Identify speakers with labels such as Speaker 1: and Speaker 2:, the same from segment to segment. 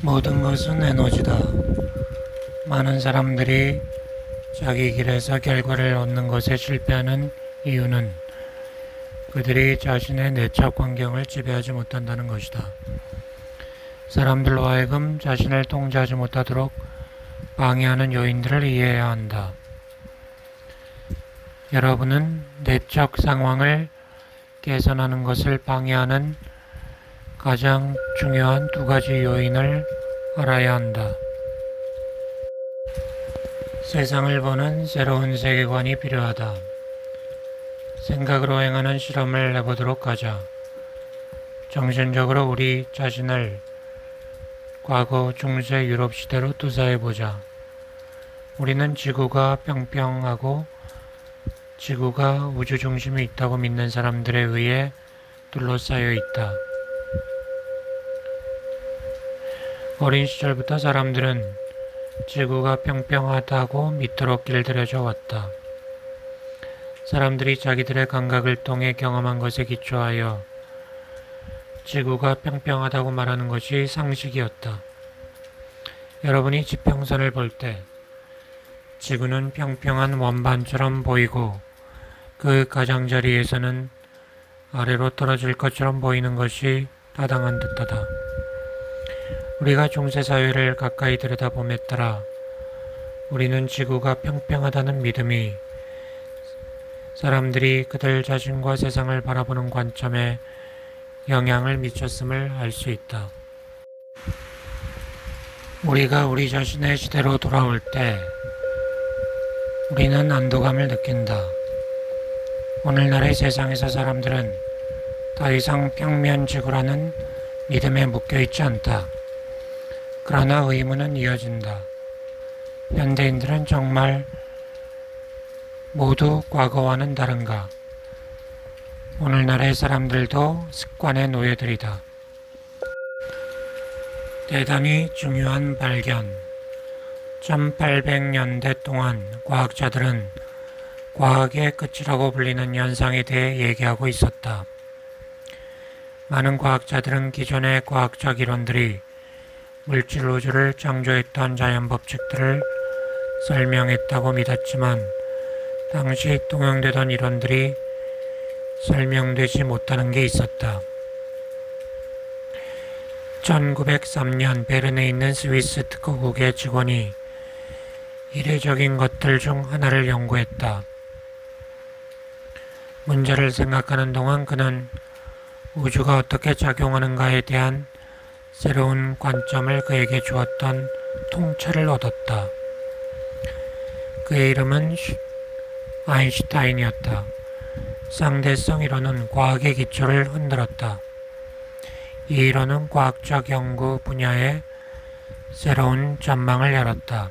Speaker 1: 모든 것은 에너지다. 많은 사람들이 자기 길에서 결과를 얻는 것에 실패하는 이유는 그들이 자신의 내적 환경을 지배하지 못한다는 것이다. 사람들로 하여금 자신을 통제하지 못하도록 방해하는 요인들을 이해해야 한다. 여러분은 내적 상황을 개선하는 것을 방해하는 가장 중요한 두 가지 요인을 알아야 한다. 세상을 보는 새로운 세계관이 필요하다. 생각으로 행하는 실험을 해보도록 하자. 정신적으로 우리 자신을 과거 중세 유럽 시대로 투사해보자. 우리는 지구가 평평하고 지구가 우주 중심이 있다고 믿는 사람들에 의해 둘러싸여 있다. 어린 시절부터 사람들은 지구가 평평하다고 믿도록 길들여져 왔다. 사람들이 자기들의 감각을 통해 경험한 것에 기초하여 지구가 평평하다고 말하는 것이 상식이었다. 여러분이 지평선을 볼 때 지구는 평평한 원반처럼 보이고 그 가장자리에서는 아래로 떨어질 것처럼 보이는 것이 타당한 듯하다. 우리가 중세사회를 가까이 들여다봄에 따라 우리는 지구가 평평하다는 믿음이 사람들이 그들 자신과 세상을 바라보는 관점에 영향을 미쳤음을 알 수 있다. 우리가 우리 자신의 시대로 돌아올 때 우리는 안도감을 느낀다. 오늘날의 세상에서 사람들은 더 이상 평면 지구라는 믿음에 묶여있지 않다. 그러나 의문은 이어진다. 현대인들은 정말 모두 과거와는 다른가? 오늘날의 사람들도 습관의 노예들이다. 대단히 중요한 발견. 1800년대 동안 과학자들은 과학의 끝이라고 불리는 현상에 대해 얘기하고 있었다. 많은 과학자들은 기존의 과학적 이론들이 물질 우주를 창조했던 자연 법칙들을 설명했다고 믿었지만 당시 통용되던 이론들이 설명되지 못하는 게 있었다. 1903년 베른에 있는 스위스 특허국의 직원이 이례적인 것들 중 하나를 연구했다. 문제를 생각하는 동안 그는 우주가 어떻게 작용하는가에 대한 새로운 관점을 그에게 주었던 통찰을 얻었다. 그의 이름은 아인슈타인이었다. 상대성 이론은 과학의 기초를 흔들었다. 이 이론은 과학적 연구 분야에 새로운 전망을 열었다.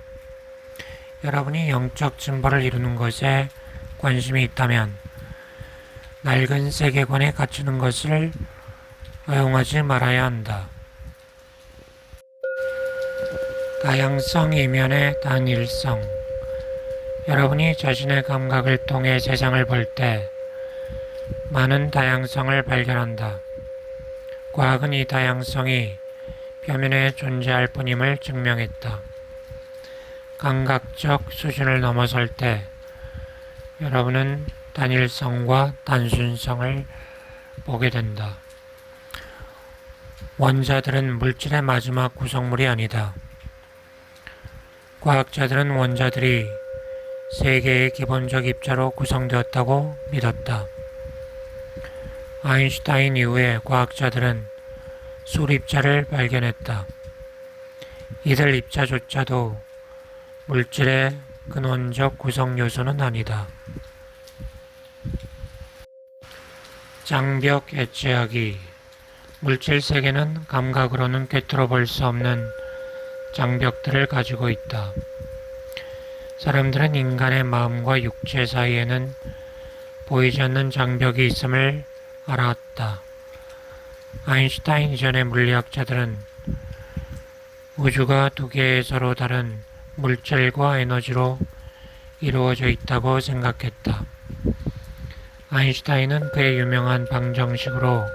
Speaker 1: 여러분이 영적 진보를 이루는 것에 관심이 있다면 낡은 세계관에 갇히는 것을 허용하지 말아야 한다. 다양성 이면의 단일성. 여러분이 자신의 감각을 통해 세상을 볼 때 많은 다양성을 발견한다. 과학은 이 다양성이 표면에 존재할 뿐임을 증명했다. 감각적 수준을 넘어설 때 여러분은 단일성과 단순성을 보게 된다. 원자들은 물질의 마지막 구성물이 아니다. 과학자들은 원자들이 세 개의 기본적 입자로 구성되었다고 믿었다. 아인슈타인 이후에 과학자들은 수립자를 발견했다. 이들 입자조차도 물질의 근원적 구성 요소는 아니다. 장벽 해체하기. 물질 세계는 감각으로는 꿰뚫어 볼 수 없는 장벽들을 가지고 있다. 사람들은 인간의 마음과 육체 사이에는 보이지 않는 장벽이 있음을 알았다. 아인슈타인 이전의 물리학자들은 우주가 두 개의 서로 다른 물질과 에너지로 이루어져 있다고 생각했다. 아인슈타인은 그의 유명한 방정식으로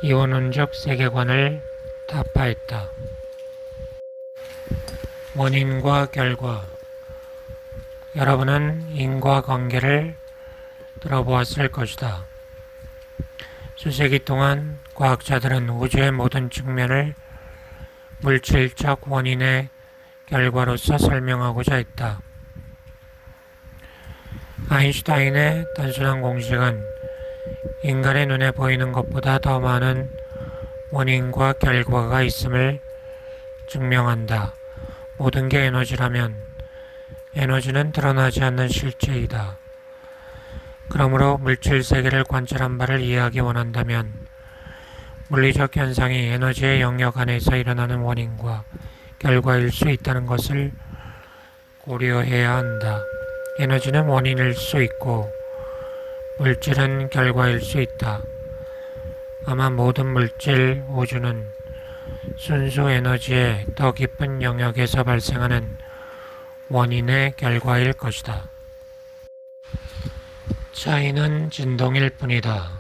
Speaker 1: 이원론적 세계관을 타파했다. 원인과 결과. 여러분은 인과관계를 들어보았을 것이다. 수세기 동안 과학자들은 우주의 모든 측면을 물질적 원인의 결과로서 설명하고자 했다. 아인슈타인의 단순한 공식은 인간의 눈에 보이는 것보다 더 많은 원인과 결과가 있음을 증명한다. 모든 게 에너지라면 에너지는 드러나지 않는 실체이다. 그러므로 물질 세계를 관찰한 바를 이해하기 원한다면 물리적 현상이 에너지의 영역 안에서 일어나는 원인과 결과일 수 있다는 것을 고려해야 한다. 에너지는 원인일 수 있고 물질은 결과일 수 있다. 아마 모든 물질, 우주는 순수 에너지의 더 깊은 영역에서 발생하는 원인의 결과일 것이다. 차이는 진동일 뿐이다.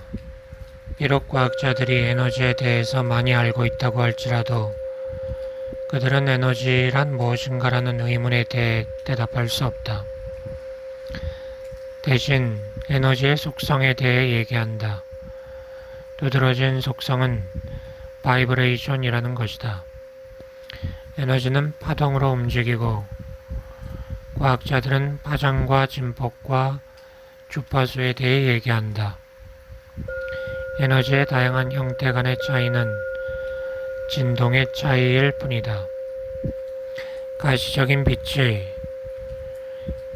Speaker 1: 비록 과학자들이 에너지에 대해서 많이 알고 있다고 할지라도 그들은 에너지란 무엇인가라는 의문에 대해 대답할 수 없다. 대신 에너지의 속성에 대해 얘기한다. 두드러진 속성은 바이브레이션이라는 것이다. 에너지는 파동으로 움직이고 과학자들은 파장과 진폭과 주파수에 대해 얘기한다. 에너지의 다양한 형태 간의 차이는 진동의 차이일 뿐이다. 가시적인 빛이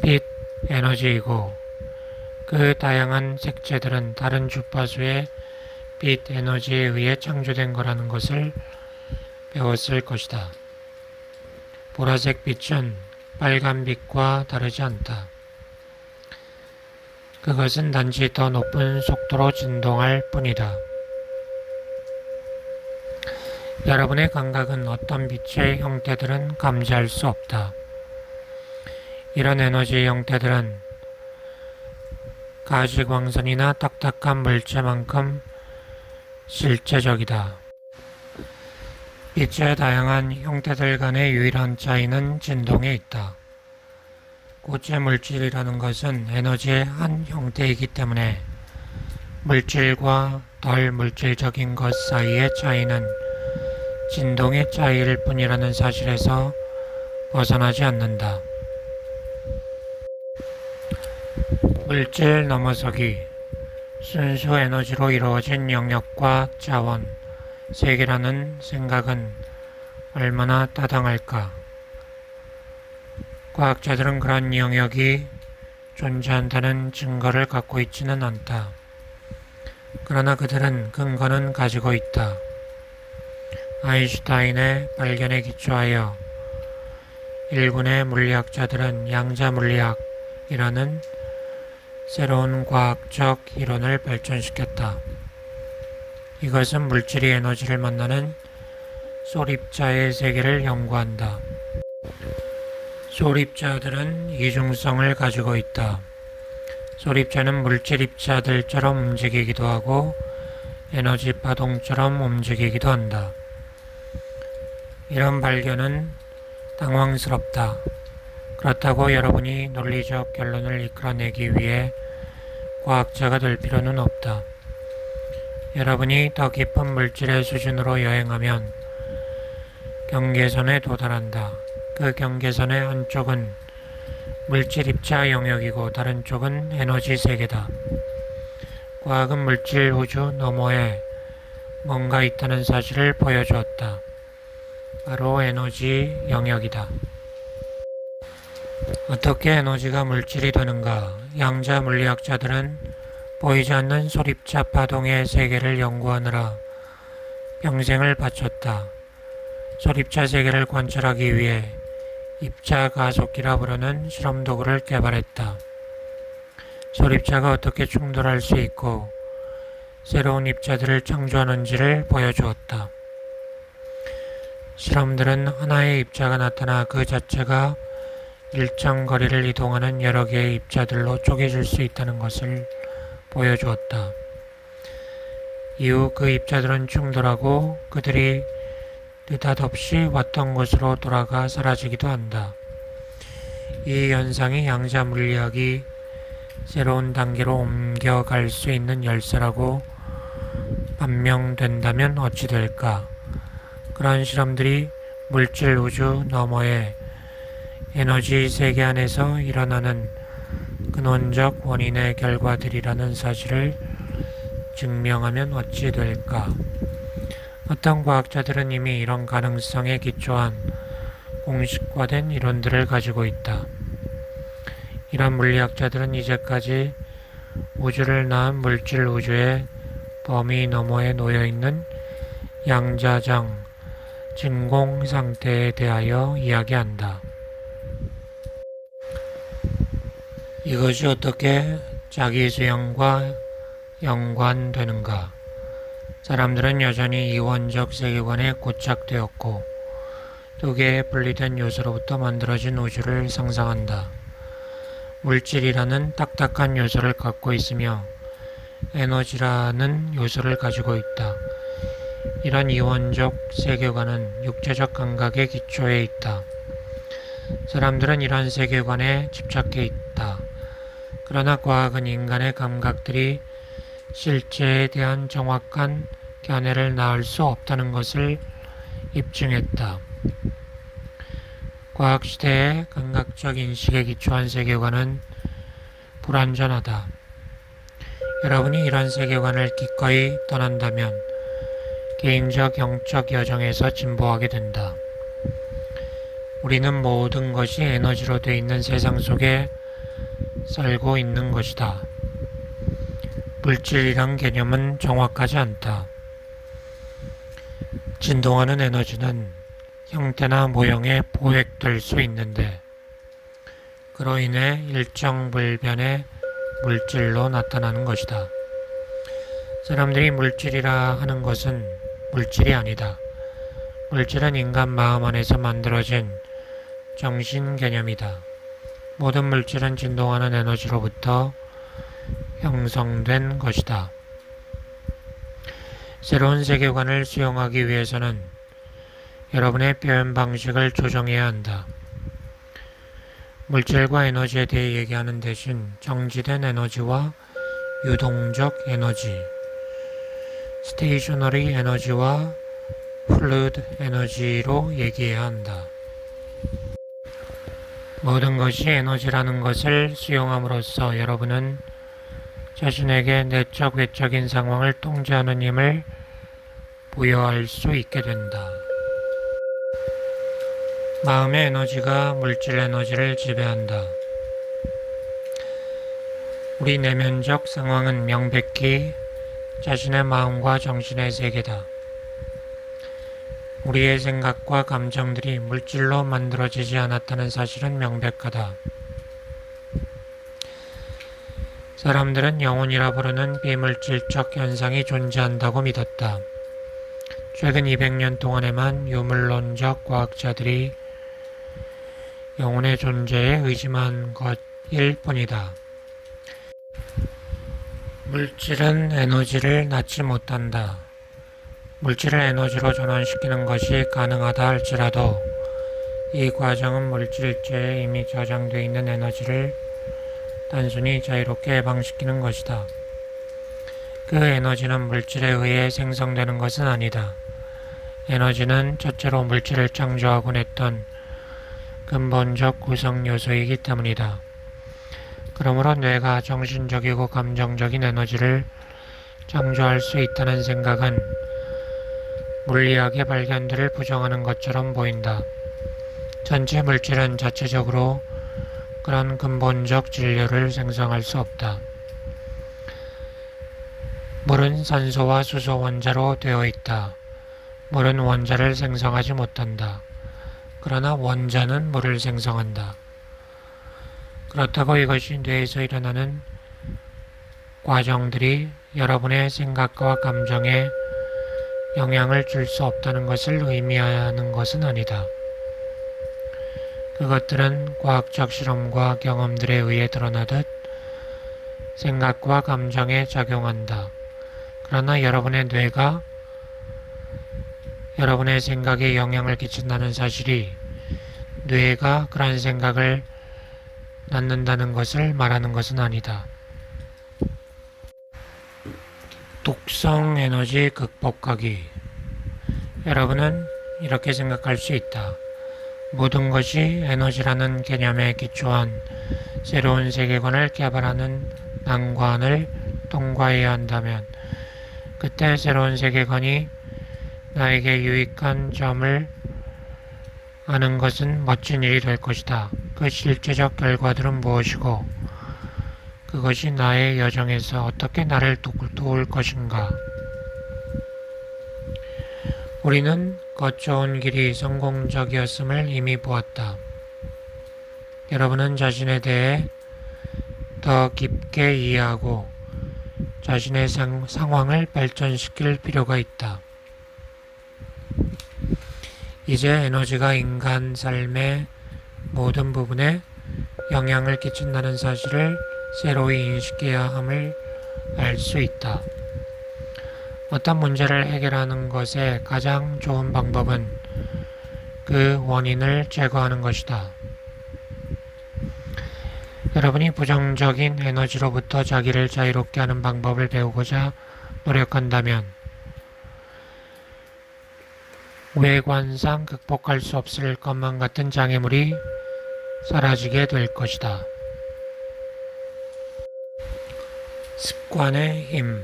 Speaker 1: 빛 에너지이고 그 다양한 색채들은 다른 주파수의 빛 에너지에 의해 창조된 거라는 것을 배웠을 것이다. 보라색 빛은 빨간 빛과 다르지 않다. 그것은 단지 더 높은 속도로 진동할 뿐이다. 여러분의 감각은 어떤 빛의 형태들은 감지할 수 없다. 이런 에너지 형태들은 가시광선이나 딱딱한 물체만큼 실제적이다. 빛의 다양한 형태들 간의 유일한 차이는 진동에 있다. 고체 물질이라는 것은 에너지의 한 형태이기 때문에 물질과 덜 물질적인 것 사이의 차이는 진동의 차이일 뿐이라는 사실에서 벗어나지 않는다. 물질 넘어서기, 순수 에너지로 이루어진 영역과 자원, 세계라는 생각은 얼마나 타당할까? 과학자들은 그런 영역이 존재한다는 증거를 갖고 있지는 않다. 그러나 그들은 근거는 가지고 있다. 아인슈타인의 발견에 기초하여 일군의 물리학자들은 양자물리학이라는 새로운 과학적 이론을 발전시켰다. 이것은 물질이 에너지를 만나는 소립자의 세계를 연구한다. 소립자들은 이중성을 가지고 있다. 소립자는 물질 입자들처럼 움직이기도 하고 에너지 파동처럼 움직이기도 한다. 이런 발견은 당황스럽다. 그렇다고 여러분이 논리적 결론을 이끌어내기 위해 과학자가 될 필요는 없다. 여러분이 더 깊은 물질의 수준으로 여행하면 경계선에 도달한다. 그 경계선의 한쪽은 물질 입자 영역이고 다른 쪽은 에너지 세계다. 과학은 물질 우주 너머에 뭔가 있다는 사실을 보여주었다. 바로 에너지 영역이다. 어떻게 에너지가 물질이 되는가? 양자 물리학자들은 보이지 않는 소립자 파동의 세계를 연구하느라 평생을 바쳤다. 소립자 세계를 관찰하기 위해 입자 가속기라 부르는 실험 도구를 개발했다. 소립자가 어떻게 충돌할 수 있고 새로운 입자들을 창조하는지를 보여주었다. 실험들은 하나의 입자가 나타나 그 자체가 일정 거리를 이동하는 여러 개의 입자들로 쪼개질 수 있다는 것을 보여주었다. 이후 그 입자들은 충돌하고 그들이 느닷없이 왔던 곳으로 돌아가 사라지기도 한다. 이 현상이 양자 물리학이 새로운 단계로 옮겨갈 수 있는 열쇠라고 판명된다면 어찌 될까? 그러한 실험들이 물질 우주 너머의 에너지 세계 안에서 일어나는 근원적 원인의 결과들이라는 사실을 증명하면 어찌 될까? 어떤 과학자들은 이미 이런 가능성에 기초한 공식화된 이론들을 가지고 있다. 이런 물리학자들은 이제까지 우주를 낳은 물질 우주의 범위 너머에 놓여있는 양자장, 진공 상태에 대하여 이야기한다. 이것이 어떻게 자기수용과 연관되는가? 사람들은 여전히 이원적 세계관에 고착되었고 두 개의 분리된 요소로부터 만들어진 우주를 상상한다. 물질이라는 딱딱한 요소를 갖고 있으며 에너지라는 요소를 가지고 있다. 이런 이원적 세계관은 육체적 감각의 기초에 있다. 사람들은 이런 세계관에 집착해 있다. 그러나 과학은 인간의 감각들이 실제에 대한 정확한 견해를 낳을 수 없다는 것을 입증했다. 과학시대의 감각적 인식에 기초한 세계관은 불완전하다. 여러분이 이런 세계관을 기꺼이 떠난다면 개인적 영적 여정에서 진보하게 된다. 우리는 모든 것이 에너지로 되어 있는 세상 속에 살고 있는 것이다. 물질이란 개념은 정확하지 않다. 진동하는 에너지는 형태나 모형에 포획될 수 있는데 그로 인해 일정 불변의 물질로 나타나는 것이다. 사람들이 물질이라 하는 것은 물질이 아니다. 물질은 인간 마음 안에서 만들어진 정신 개념이다. 모든 물질은 진동하는 에너지로부터 형성된 것이다. 새로운 세계관을 수용하기 위해서는 여러분의 표현 방식을 조정해야 한다. 물질과 에너지에 대해 얘기하는 대신 정지된 에너지와 유동적 에너지, 스테이셔너리 에너지와 플루이드 에너지로 얘기해야 한다. 모든 것이 에너지라는 것을 수용함으로써 여러분은 자신에게 내적 외적인 상황을 통제하는 힘을 부여할 수 있게 된다. 마음의 에너지가 물질 에너지를 지배한다. 우리 내면적 상황은 명백히 자신의 마음과 정신의 세계다. 우리의 생각과 감정들이 물질로 만들어지지 않았다는 사실은 명백하다. 사람들은 영혼이라 부르는 비물질적 현상이 존재한다고 믿었다. 최근 200년 동안에만 유물론적 과학자들이 영혼의 존재에 의심한 것일 뿐이다. 물질은 에너지를 낳지 못한다. 물질을 에너지로 전환시키는 것이 가능하다 할지라도 이 과정은 물질체에 이미 저장되어 있는 에너지를 단순히 자유롭게 해방시키는 것이다. 그 에너지는 물질에 의해 생성되는 것은 아니다. 에너지는 첫째로 물질을 창조하곤 했던 근본적 구성 요소이기 때문이다. 그러므로 뇌가 정신적이고 감정적인 에너지를 창조할 수 있다는 생각은 물리학의 발견들을 부정하는 것처럼 보인다. 전체 물질은 자체적으로 그런 근본적 진료를 생성할 수 없다. 물은 산소와 수소 원자로 되어 있다. 물은 원자를 생성하지 못한다. 그러나 원자는 물을 생성한다. 그렇다고 이것이 뇌에서 일어나는 과정들이 여러분의 생각과 감정에 영향을 줄 수 없다는 것을 의미하는 것은 아니다. 그것들은 과학적 실험과 경험들에 의해 드러나듯 생각과 감정에 작용한다. 그러나 여러분의 뇌가 여러분의 생각에 영향을 끼친다는 사실이 뇌가 그런 생각을 낳는다는 것을 말하는 것은 아니다. 독성 에너지 극복하기. 여러분은 이렇게 생각할 수 있다. 모든 것이 에너지라는 개념에 기초한 새로운 세계관을 개발하는 난관을 통과해야 한다면 그때 새로운 세계관이 나에게 유익한 점을 아는 것은 멋진 일이 될 것이다. 그 실제적 결과들은 무엇이고 그것이 나의 여정에서 어떻게 나를 도울 것인가. 우리는 거쳐온 길이 성공적이었음을 이미 보았다. 여러분은 자신에 대해 더 깊게 이해하고 자신의 상황을 발전시킬 필요가 있다. 이제 에너지가 인간 삶의 모든 부분에 영향을 끼친다는 사실을 새로이 인식해야 함을 알 수 있다. 어떤 문제를 해결하는 것의 가장 좋은 방법은 그 원인을 제거하는 것이다. 여러분이 부정적인 에너지로부터 자기를 자유롭게 하는 방법을 배우고자 노력한다면 외관상 극복할 수 없을 것만 같은 장애물이 사라지게 될 것이다. 습관의 힘.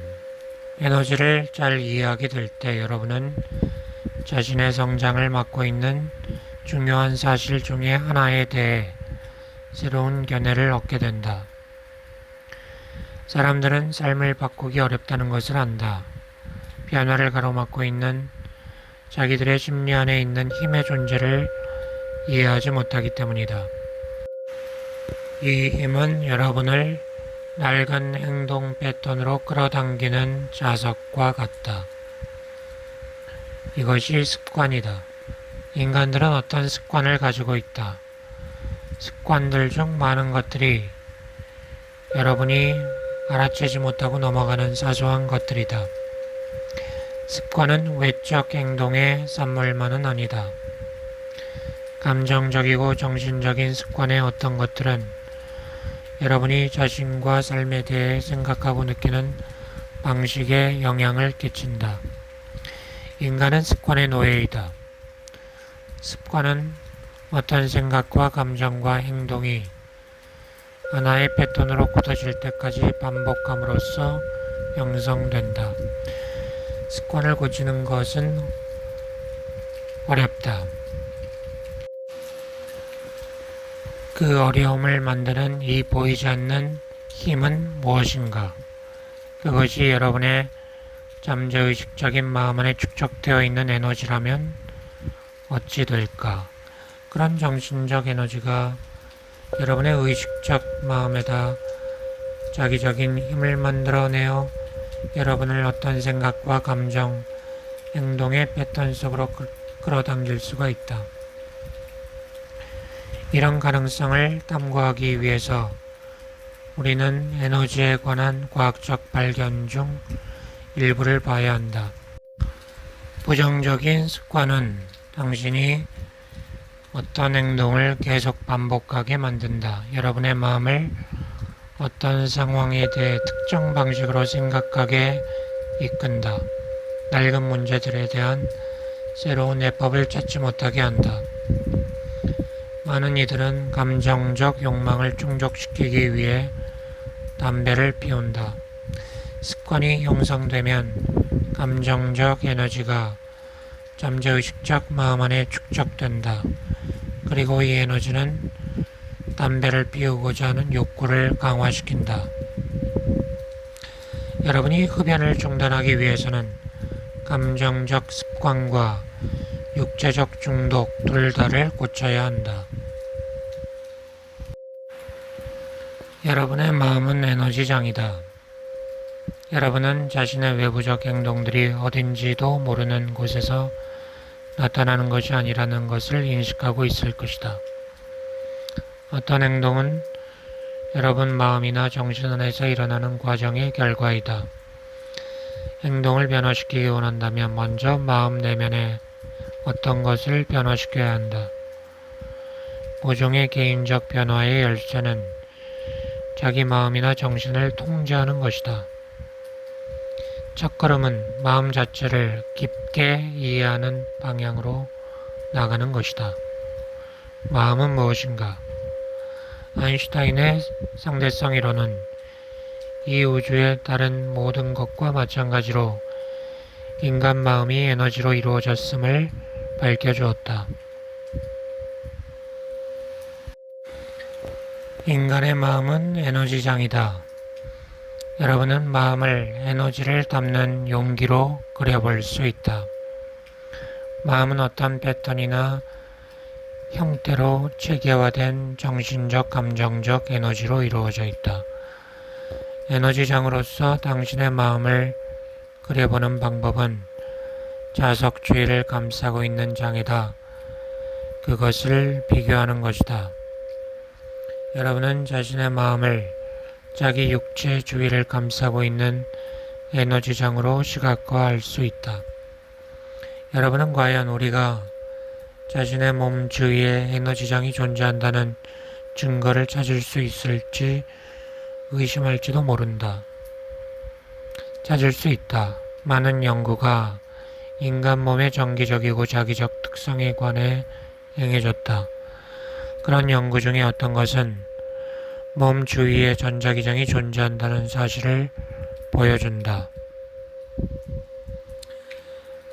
Speaker 1: 에너지를 잘 이해하게 될 때 여러분은 자신의 성장을 막고 있는 중요한 사실 중에 하나에 대해 새로운 견해를 얻게 된다. 사람들은 삶을 바꾸기 어렵다는 것을 안다. 변화를 가로막고 있는 자기들의 심리 안에 있는 힘의 존재를 이해하지 못하기 때문이다. 이 힘은 여러분을 낡은 행동 패턴으로 끌어당기는 자석과 같다. 이것이 습관이다. 인간들은 어떤 습관을 가지고 있다. 습관들 중 많은 것들이 여러분이 알아채지 못하고 넘어가는 사소한 것들이다. 습관은 외적 행동의 산물만은 아니다. 감정적이고 정신적인 습관의 어떤 것들은 여러분이 자신과 삶에 대해 생각하고 느끼는 방식에 영향을 끼친다. 인간은 습관의 노예이다. 습관은 어떤 생각과 감정과 행동이 하나의 패턴으로 굳어질 때까지 반복함으로써 형성된다. 습관을 고치는 것은 어렵다. 그 어려움을 만드는 이 보이지 않는 힘은 무엇인가? 그것이 여러분의 잠재의식적인 마음 안에 축적되어 있는 에너지라면 어찌 될까? 그런 정신적 에너지가 여러분의 의식적 마음에다 자기적인 힘을 만들어내어 여러분을 어떤 생각과 감정, 행동의 패턴 속으로 끌어당길 수가 있다. 이런 가능성을 탐구하기 위해서 우리는 에너지에 관한 과학적 발견 중 일부를 봐야 한다. 부정적인 습관은 당신이 어떤 행동을 계속 반복하게 만든다. 여러분의 마음을 어떤 상황에 대해 특정 방식으로 생각하게 이끈다. 낡은 문제들에 대한 새로운 해법을 찾지 못하게 한다. 많은 이들은 감정적 욕망을 충족시키기 위해 담배를 피운다. 습관이 형성되면 감정적 에너지가 잠재의식적 마음 안에 축적된다. 그리고 이 에너지는 담배를 피우고자 하는 욕구를 강화시킨다. 여러분이 흡연을 중단하기 위해서는 감정적 습관과 육체적 중독 둘 다를 고쳐야 한다. 여러분의 마음은 에너지장이다. 여러분은 자신의 외부적 행동들이 어딘지도 모르는 곳에서 나타나는 것이 아니라는 것을 인식하고 있을 것이다. 어떤 행동은 여러분 마음이나 정신 안에서 일어나는 과정의 결과이다. 행동을 변화시키기 원한다면 먼저 마음 내면에 어떤 것을 변화시켜야 한다. 모종의 개인적 변화의 열쇠는 자기 마음이나 정신을 통제하는 것이다. 첫걸음은 마음 자체를 깊게 이해하는 방향으로 나가는 것이다. 마음은 무엇인가? 아인슈타인의 상대성 이론은 이 우주의 다른 모든 것과 마찬가지로 인간 마음이 에너지로 이루어졌음을 밝혀주었다. 인간의 마음은 에너지장이다. 여러분은 마음을 에너지를 담는 용기로 그려볼 수 있다. 마음은 어떤 패턴이나 형태로 체계화된 정신적, 감정적 에너지로 이루어져 있다. 에너지장으로서 당신의 마음을 그려보는 방법은 자석 주위를 감싸고 있는 장이다. 그것을 비교하는 것이다. 여러분은 자신의 마음을 자기 육체 주위를 감싸고 있는 에너지장으로 시각화할 수 있다. 여러분은 과연 우리가 자신의 몸 주위에 에너지장이 존재한다는 증거를 찾을 수 있을지 의심할지도 모른다. 찾을 수 있다. 많은 연구가 인간 몸의 정기적이고 자기적 특성에 관해 행해졌다. 그런 연구 중에 어떤 것은 몸 주위에 전자기장이 존재한다는 사실을 보여준다.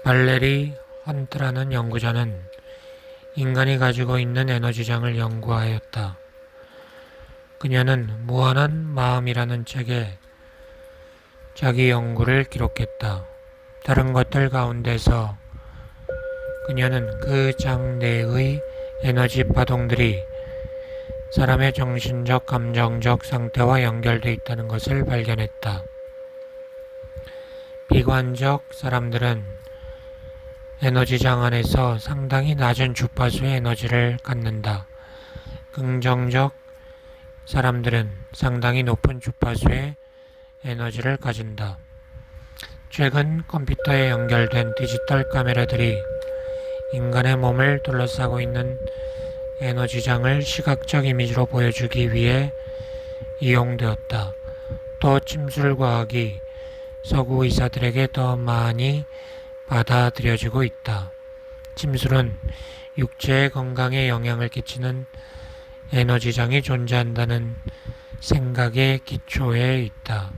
Speaker 1: 발레리 헌트라는 연구자는 인간이 가지고 있는 에너지장을 연구하였다. 그녀는 무한한 마음이라는 책에 자기 연구를 기록했다. 다른 것들 가운데서 그녀는 그 장 내의 에너지 파동들이 사람의 정신적, 감정적 상태와 연결되어 있다는 것을 발견했다. 비관적 사람들은 에너지장 안에서 상당히 낮은 주파수의 에너지를 갖는다. 긍정적 사람들은 상당히 높은 주파수의 에너지를 가진다. 최근 컴퓨터에 연결된 디지털 카메라들이 인간의 몸을 둘러싸고 있는 에너지장을 시각적 이미지로 보여주기 위해 이용되었다. 또 침술과학이 서구 의사들에게 더 많이 받아들여지고 있다. 침술은 육체의 건강에 영향을 끼치는 에너지장이 존재한다는 생각의 기초에 있다.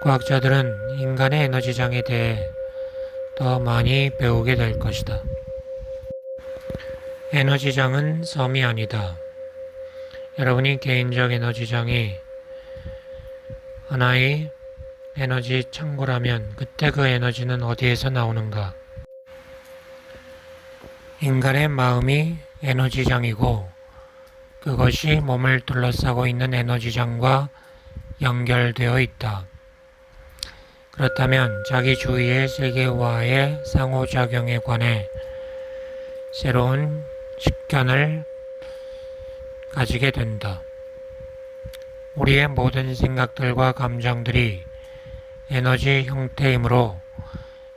Speaker 1: 과학자들은 인간의 에너지장에 대해 더 많이 배우게 될 것이다. 에너지장은 섬이 아니다. 여러분이 개인적 에너지장이 하나의 에너지 창고라면 그때 그 에너지는 어디에서 나오는가? 인간의 마음이 에너지장이고 그것이 몸을 둘러싸고 있는 에너지장과 연결되어 있다. 그렇다면 자기 주위의 세계와의 상호작용에 관해 새로운 식견을 가지게 된다. 우리의 모든 생각들과 감정들이 에너지 형태이므로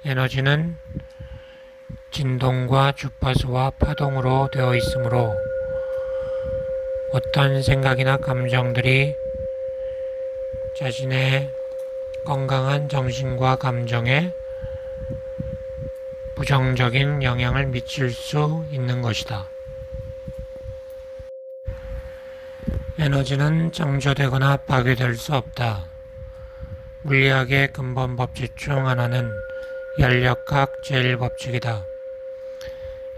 Speaker 1: 에너지는 진동과 주파수와 파동으로 되어 있으므로 어떤 생각이나 감정들이 자신의 건강한 정신과 감정에 부정적인 영향을 미칠 수 있는 것이다. 에너지는 창조되거나 파괴될 수 없다. 물리학의 근본 법칙 중 하나는 열역학 제1법칙이다.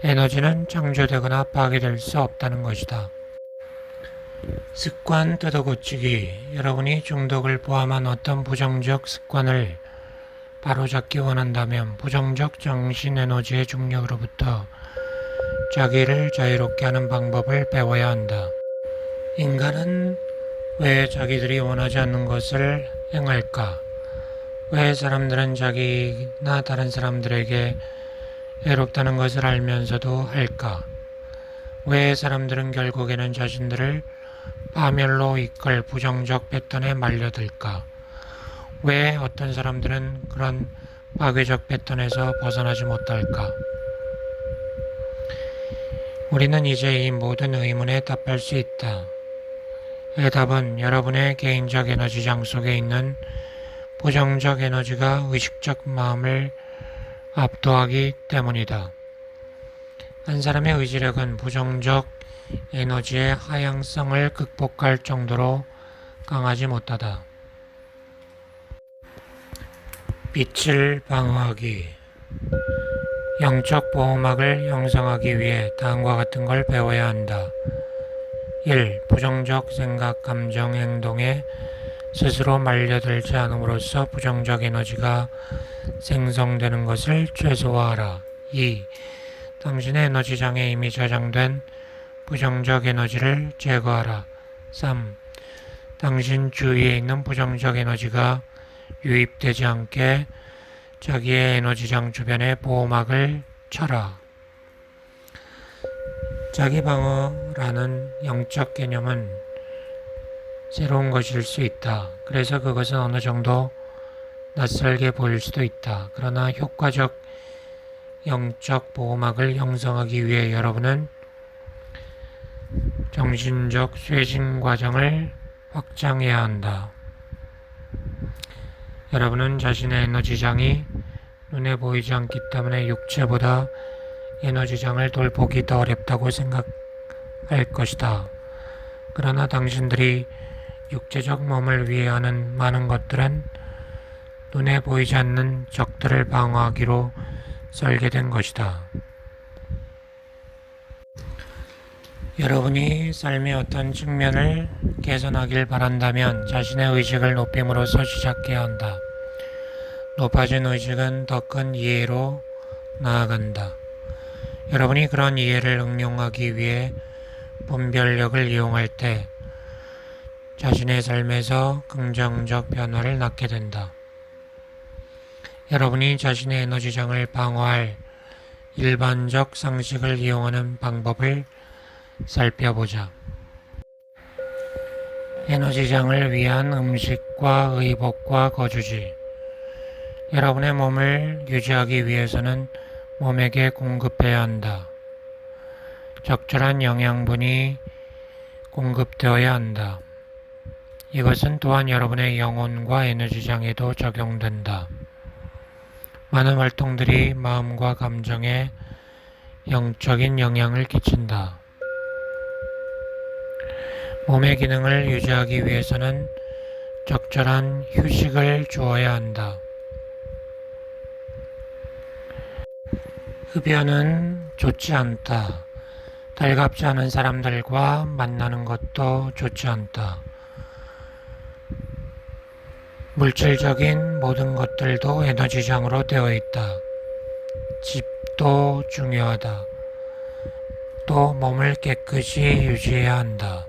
Speaker 1: 에너지는 창조되거나 파괴될 수 없다는 것이다. 습관 뜯어고치기. 여러분이 중독을 포함한 어떤 부정적 습관을 바로잡기 원한다면 부정적 정신 에너지의 중력으로부터 자기를 자유롭게 하는 방법을 배워야 한다. 인간은 왜 자기들이 원하지 않는 것을 행할까? 왜 사람들은 자기나 다른 사람들에게 해롭다는 것을 알면서도 할까? 왜 사람들은 결국에는 자신들을 파멸로 이끌 부정적 패턴에 말려들까? 왜 어떤 사람들은 그런 파괴적 패턴에서 벗어나지 못할까? 우리는 이제 이 모든 의문에 답할 수 있다. 이 답은 여러분의 개인적 에너지장 속에 있는 부정적 에너지가 의식적 마음을 압도하기 때문이다. 한 사람의 의지력은 부정적 에너지의 하향성을 극복할 정도로 강하지 못하다. 빛을 방어하기. 영적 보호막을 형성하기 위해 다음과 같은 걸 배워야 한다. 1. 부정적 생각, 감정, 행동에 스스로 말려들지 않음으로써 부정적 에너지가 생성되는 것을 최소화하라. 2. 당신의 에너지장에 이미 저장된 부정적 에너지를 제거하라. 3. 당신 주위에 있는 부정적 에너지가 유입되지 않게 자기의 에너지장 주변에 보호막을 쳐라. 자기방어라는 영적 개념은 새로운 것일 수 있다. 그래서 그것은 어느 정도 낯설게 보일 수도 있다. 그러나 효과적 영적 보호막을 형성하기 위해 여러분은 정신적 쇄신 과정을 확장해야 한다. 여러분은 자신의 에너지장이 눈에 보이지 않기 때문에 육체보다 에너지장을 돌보기 더 어렵다고 생각할 것이다. 그러나 당신들이 육체적 몸을 위해 하는 많은 것들은 눈에 보이지 않는 적들을 방어하기로 설계된 것이다. 여러분이 삶의 어떤 측면을 개선하길 바란다면 자신의 의식을 높임으로써 시작해야 한다. 높아진 의식은 더 큰 이해로 나아간다. 여러분이 그런 이해를 응용하기 위해 분별력을 이용할 때 자신의 삶에서 긍정적 변화를 낳게 된다. 여러분이 자신의 에너지장을 방어할 일반적 상식을 이용하는 방법을 살펴보자. 에너지장을 위한 음식과 의복과 거주지. 여러분의 몸을 유지하기 위해서는 몸에게 공급해야 한다. 적절한 영양분이 공급되어야 한다. 이것은 또한 여러분의 영혼과 에너지장에도 적용된다. 많은 활동들이 마음과 감정에 영적인 영향을 끼친다. 몸의 기능을 유지하기 위해서는 적절한 휴식을 주어야 한다. 흡연은 좋지 않다. 달갑지 않은 사람들과 만나는 것도 좋지 않다. 물질적인 모든 것들도 에너지장으로 되어 있다. 집도 중요하다. 또 몸을 깨끗이 유지해야 한다.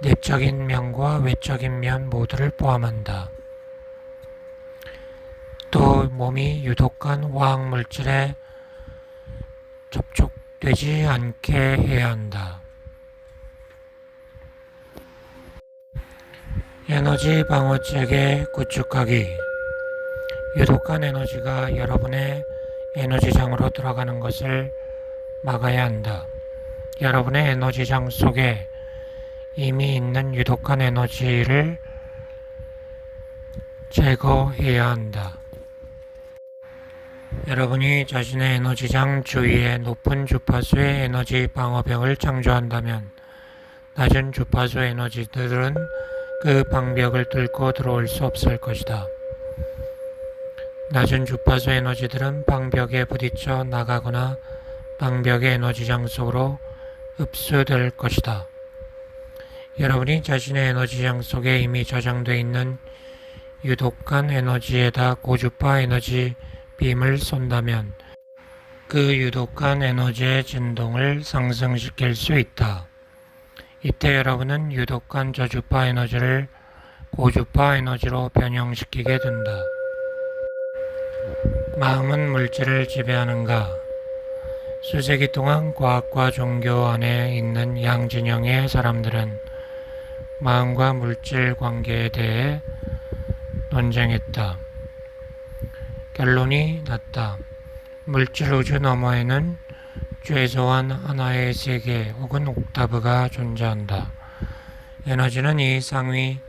Speaker 1: 내적인 면과 외적인 면 모두를 포함한다. 또 몸이 유독한 화학물질에 접촉되지 않게 해야 한다. 에너지 방어체계 구축하기. 유독한 에너지가 여러분의 에너지장으로 들어가는 것을 막아야 한다. 여러분의 에너지장 속에 이미 있는 유독한 에너지를 제거해야 한다. 여러분이 자신의 에너지장 주위에 높은 주파수의 에너지 방어벽을 창조한다면 낮은 주파수 에너지들은 그 방벽을 뚫고 들어올 수 없을 것이다. 낮은 주파수 에너지들은 방벽에 부딪혀 나가거나 방벽의 에너지장 속으로 흡수될 것이다. 여러분이 자신의 에너지장 속에 이미 저장되어 있는 유독한 에너지에다 고주파 에너지 빔을 쏜다면 그 유독한 에너지의 진동을 상승시킬 수 있다. 이때 여러분은 유독한 저주파 에너지를 고주파 에너지로 변형시키게 된다. 마음은 물질을 지배하는가? 수세기 동안 과학과 종교 안에 있는 양진영의 사람들은 마음과 물질 관계에 대해 논쟁했다. 결론이 났다. 물질 우주 너머에는 최소한 하나의 세계 혹은 옥타브가 존재한다. 에너지는 이 상위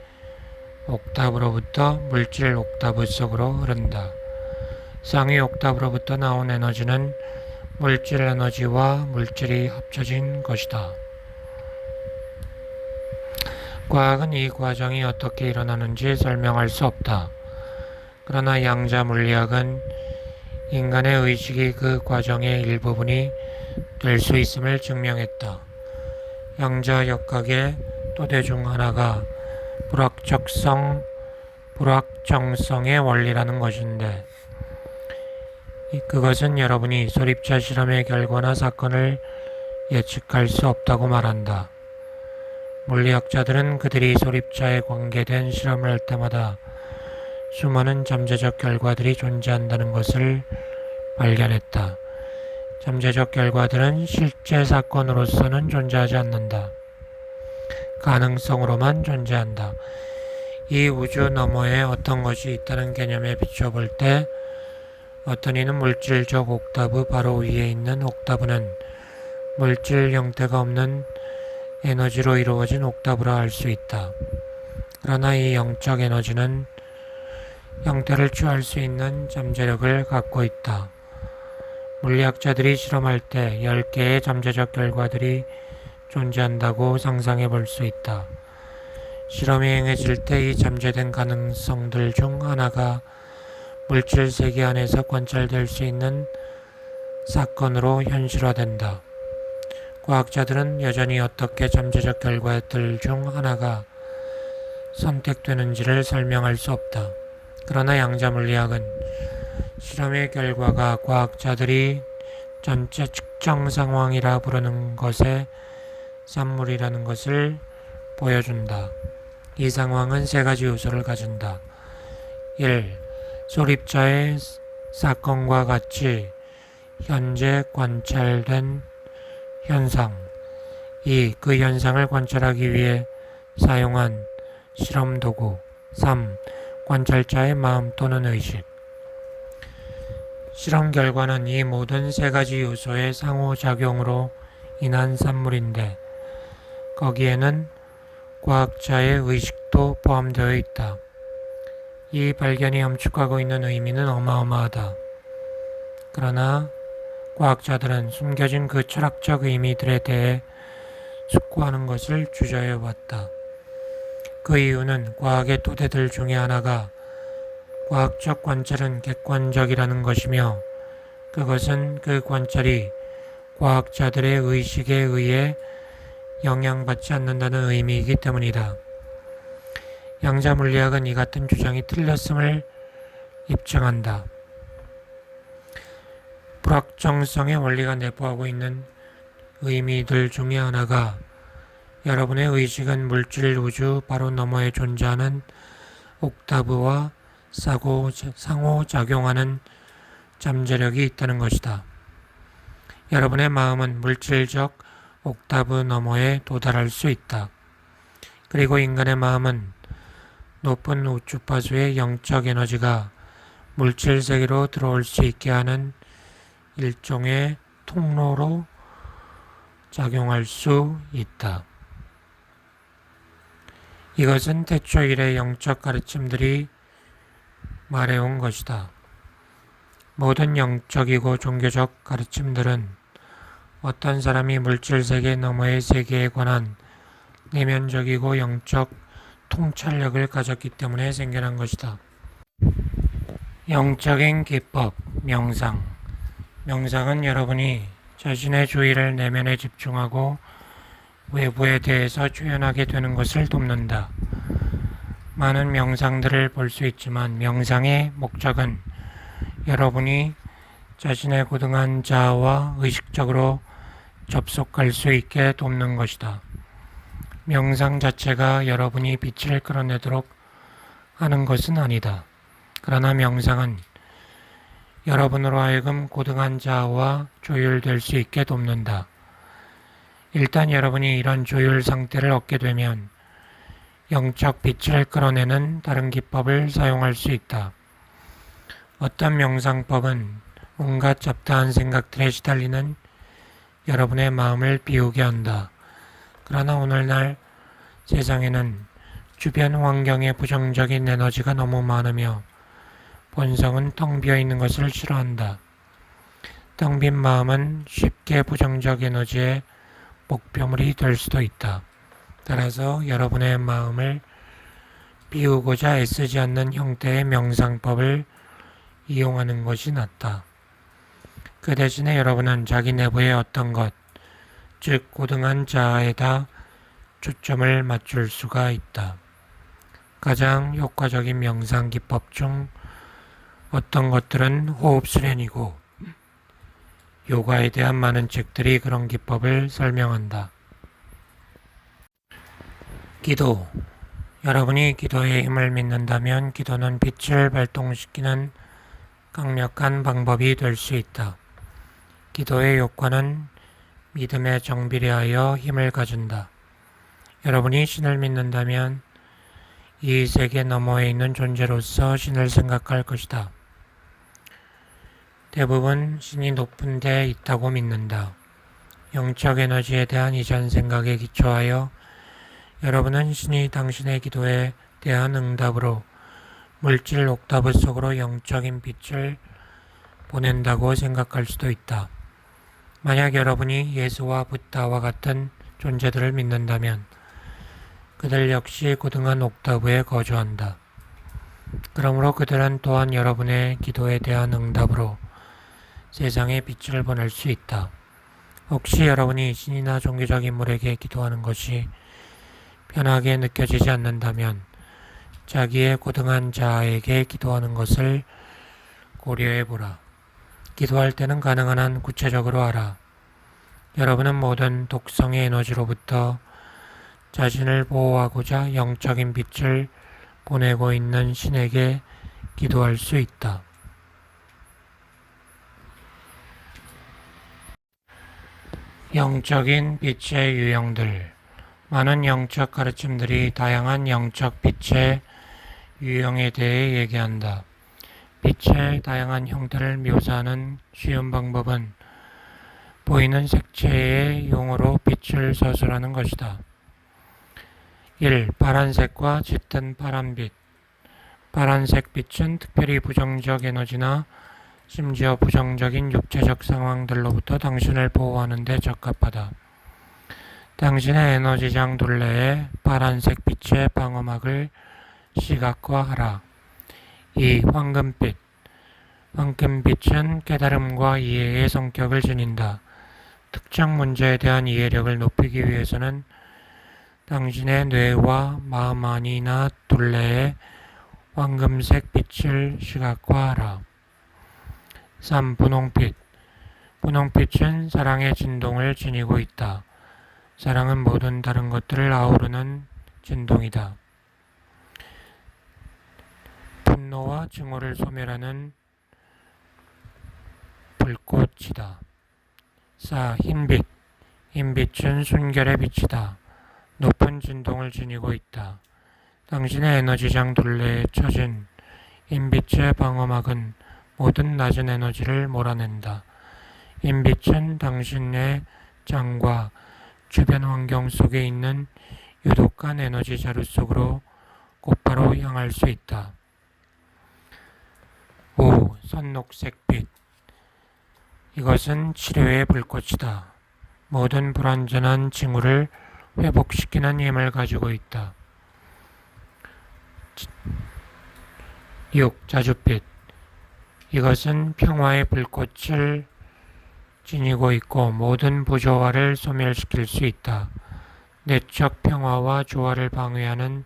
Speaker 1: 옥타브로부터 물질 옥타브 속으로 흐른다. 상위 옥타브로부터 나온 에너지는 물질 에너지와 물질이 합쳐진 것이다. 과학은 이 과정이 어떻게 일어나는지 설명할 수 없다. 그러나 양자 물리학은 인간의 의식이 그 과정의 일부분이 될 수 있음을 증명했다. 양자 역학의 토대 중 하나가 불확정성의 원리라는 것인데, 그것은 여러분이 소립자 실험의 결과나 사건을 예측할 수 없다고 말한다. 물리학자들은 그들이 소립자에 관계된 실험을 할 때마다 수많은 잠재적 결과들이 존재한다는 것을 발견했다. 잠재적 결과들은 실제 사건으로서는 존재하지 않는다. 가능성으로만 존재한다. 이 우주 너머에 어떤 것이 있다는 개념에 비춰볼 때 어떤 이는 물질적 옥타브 바로 위에 있는 옥타브는 물질 형태가 없는 에너지로 이루어진 옥타브라 할 수 있다. 그러나 이 영적 에너지는 형태를 취할 수 있는 잠재력을 갖고 있다. 물리학자들이 실험할 때 10개의 잠재적 결과들이 존재한다고 상상해 볼 수 있다. 실험이 행해질 때 이 잠재된 가능성들 중 하나가 물질 세계 안에서 관찰될 수 있는 사건으로 현실화된다. 과학자들은 여전히 어떻게 잠재적 결과들 중 하나가 선택되는지를 설명할 수 없다. 그러나 양자 물리학은 실험의 결과가 과학자들이 전체 측정 상황이라 부르는 것의 산물이라는 것을 보여준다. 이 상황은 세 가지 요소를 가진다. 1. 소립자의 사건과 같이 현재 관찰된 현상. 2. 그 현상을 관찰하기 위해 사용한 실험 도구. 3. 관찰자의 마음 또는 의식. 실험 결과는 이 모든 세 가지 요소의 상호작용으로 인한 산물인데 거기에는 과학자의 의식도 포함되어 있다. 이 발견이 함축하고 있는 의미는 어마어마하다. 그러나 과학자들은 숨겨진 그 철학적 의미들에 대해 숙고하는 것을 주저해왔다. 그 이유는 과학의 토대들 중에 하나가 과학적 관찰은 객관적이라는 것이며 그것은 그 관찰이 과학자들의 의식에 의해 영향받지 않는다는 의미이기 때문이다. 양자 물리학은 이 같은 주장이 틀렸음을 입증한다. 불확정성의 원리가 내포하고 있는 의미들 중에 하나가 여러분의 의식은 물질 우주 바로 너머에 존재하는 옥타브와 상호작용하는 잠재력이 있다는 것이다. 여러분의 마음은 물질적 옥타브 너머에 도달할 수 있다. 그리고 인간의 마음은 높은 우주파수의 영적 에너지가 물질 세계로 들어올 수 있게 하는 일종의 통로로 작용할 수 있다. 이것은 태초 이래 영적 가르침들이 말해온 것이다. 모든 영적이고 종교적 가르침들은 어떤 사람이 물질 세계 너머의 세계에 관한 내면적이고 영적 통찰력을 가졌기 때문에 생겨난 것이다. 영적인 기법, 명상. 명상은 여러분이 자신의 주의를 내면에 집중하고 외부에 대해서 초연하게 되는 것을 돕는다. 많은 명상들을 볼 수 있지만 명상의 목적은 여러분이 자신의 고등한 자아와 의식적으로 접속할 수 있게 돕는 것이다. 명상 자체가 여러분이 빛을 끌어내도록 하는 것은 아니다. 그러나 명상은 여러분으로 하여금 고등한 자아와 조율될 수 있게 돕는다. 일단 여러분이 이런 조율 상태를 얻게 되면 영적 빛을 끌어내는 다른 기법을 사용할 수 있다. 어떤 명상법은 온갖 잡다한 생각들에 시달리는 여러분의 마음을 비우게 한다. 그러나 오늘날 세상에는 주변 환경에 부정적인 에너지가 너무 많으며 본성은 텅 비어 있는 것을 싫어한다. 텅 빈 마음은 쉽게 부정적 에너지의 목표물이 될 수도 있다. 따라서 여러분의 마음을 비우고자 애쓰지 않는 형태의 명상법을 이용하는 것이 낫다. 그 대신에 여러분은 자기 내부의 어떤 것, 즉 고등한 자아에다 초점을 맞출 수가 있다. 가장 효과적인 명상 기법 중 어떤 것들은 호흡 수련이고 요가에 대한 많은 책들이 그런 기법을 설명한다. 기도. 여러분이 기도의 힘을 믿는다면 기도는 빛을 발동시키는 강력한 방법이 될 수 있다. 기도의 효과는 믿음에 정비례하여 힘을 가진다. 여러분이 신을 믿는다면 이 세계 너머에 있는 존재로서 신을 생각할 것이다. 대부분 신이 높은 데에 있다고 믿는다. 영적 에너지에 대한 이전 생각에 기초하여 여러분은 신이 당신의 기도에 대한 응답으로 물질 옥타브 속으로 영적인 빛을 보낸다고 생각할 수도 있다. 만약 여러분이 예수와 부다와 같은 존재들을 믿는다면 그들 역시 고등한 옥타브에 거주한다. 그러므로 그들은 또한 여러분의 기도에 대한 응답으로 세상에 빛을 보낼 수 있다. 혹시 여러분이 신이나 종교적 인물에게 기도하는 것이 편하게 느껴지지 않는다면 자기의 고등한 자아에게 기도하는 것을 고려해보라. 기도할 때는 가능한 한 구체적으로 하라. 여러분은 모든 독성의 에너지로부터 자신을 보호하고자 영적인 빛을 보내고 있는 신에게 기도할 수 있다. 영적인 빛의 유형들. 많은 영적 가르침들이 다양한 영적 빛의 유형에 대해 얘기한다. 빛의 다양한 형태를 묘사하는 쉬운 방법은 보이는 색채의 용어로 빛을 서술하는 것이다. 1. 파란색과 짙은 파란빛. 파란색 빛은 특별히 부정적 에너지나 심지어 부정적인 육체적 상황들로부터 당신을 보호하는 데 적합하다. 당신의 에너지장 둘레에 파란색 빛의 방어막을 시각화하라. 2. 황금빛. 황금빛은 깨달음과 이해의 성격을 지닌다. 특정 문제에 대한 이해력을 높이기 위해서는 당신의 뇌와 마음 안이나 둘레에 황금색 빛을 시각화하라. 3. 분홍빛. 분홍빛은 사랑의 진동을 지니고 있다. 사랑은 모든 다른 것들을 아우르는 진동이다. 분노와 증오를 소멸하는 불꽃이다. 4. 흰빛. 흰빛은 순결의 빛이다. 높은 진동을 지니고 있다. 당신의 에너지장 둘레에 쳐진 흰빛의 방어막은 모든 낮은 에너지를 몰아낸다. 흰빛은 당신의 장과 주변 환경 속에 있는 유독한 에너지 자루 속으로 곧바로 향할 수 있다. 5. 선녹색빛. 이것은 치료의 불꽃이다. 모든 불완전한 징후를 회복시키는 힘을 가지고 있다. 6. 자줏빛. 이것은 평화의 불꽃을 지니고 있고 모든 부조화를 소멸시킬 수 있다. 내적 평화와 조화를 방해하는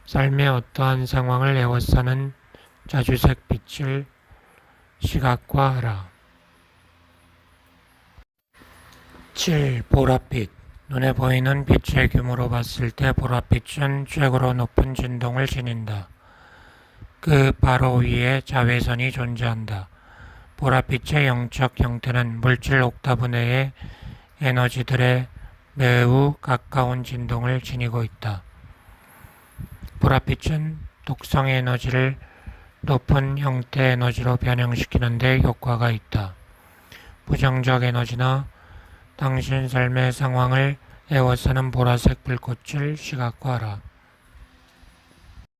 Speaker 1: 삶의 어떠한 상황을 에워싸는 자주색 빛을 시각화하라. 7. 보랏빛. 눈에 보이는 빛의 규모로 봤을 때 보랏빛은 최고로 높은 진동을 지닌다. 그 바로 위에 자외선이 존재한다. 보랏빛의 영적 형태는 물질 옥타브 내의 에너지들의 매우 가까운 진동을 지니고 있다. 보랏빛은 독성의 에너지를 높은 형태 에너지로 변형시키는 데 효과가 있다. 부정적 에너지나 당신 삶의 상황을 에워싸는 보라색 불꽃을 시각화하라.